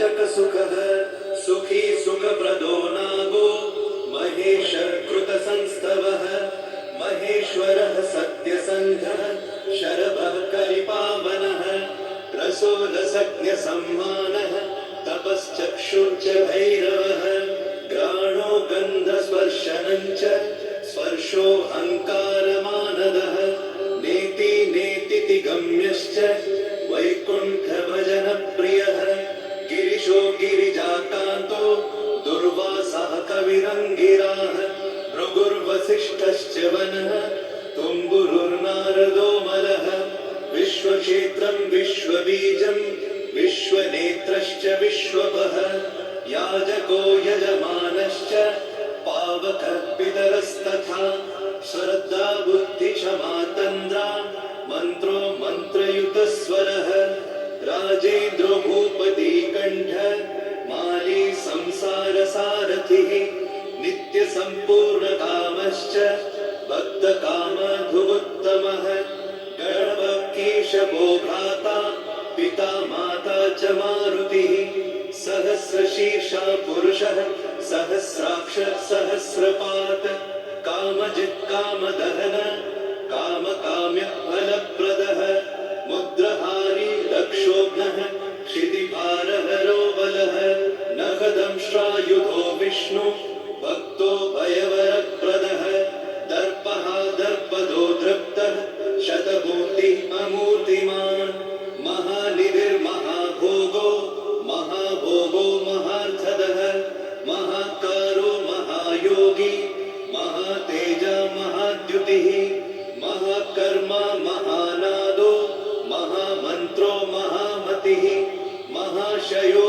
पंचक सुखः सुखी सुखप्रदो नागो महेश कृत संस्तवः महेश्वरः सत्यसंघः शरभः कलिपावनः रसोलसज्ञ सम्मानः तपश्चक्षुर्च भैरवः घ्राणो गन्धस्पर्शनञ्च स्पर्शोऽहङ्कारमानदः नेति नेतिति गम्यश्च वैकुण्ठभजनप्रियः गिरिशो गिरिजाकान्तो दुर्वासः कविरङ्गिराः भृगुर्वसिष्ठश्च वनः तुम्बुरुर्नारदो मलः विश्वक्षेत्रं विश्वबीजं विश्वनेत्रश्च विश्वपः याजको यजमानश्च पावकः पितरस्तथा श्रद्धा बुद्धिक्षमा तन्द्रा मन्त्रो मन्त्रयुतस्वरः राजेन्द्रो भूपति कण्ठ माली संसारसारथिः नित्यसम्पूर्णकामश्च भक्तकामधुवुत्तमः गणपकेशवो भ्राता पिता माता च मारुतिः सहस्रशीर्षा पुरुषः सहस्राक्ष सहस्रपात् कामजित् कामदहन कामकाम्य फलप्रदः मुद्रहारी रक्षोघ्नः क्षितिभारहरो बलः नखदंष्ट्रायुधो विष्णु भक्तो भयवरप्रदः दर्पः दर्पदो दृप्तः शतमूर्तिः अमूर्तिमान् महानिधिर्महाभोगो महाभोगो महार्थदः महाकारो महायोगी महातेजा महाद्युतिः महाकर्मा महानादो महामन्त्रो महामतिः महाशयो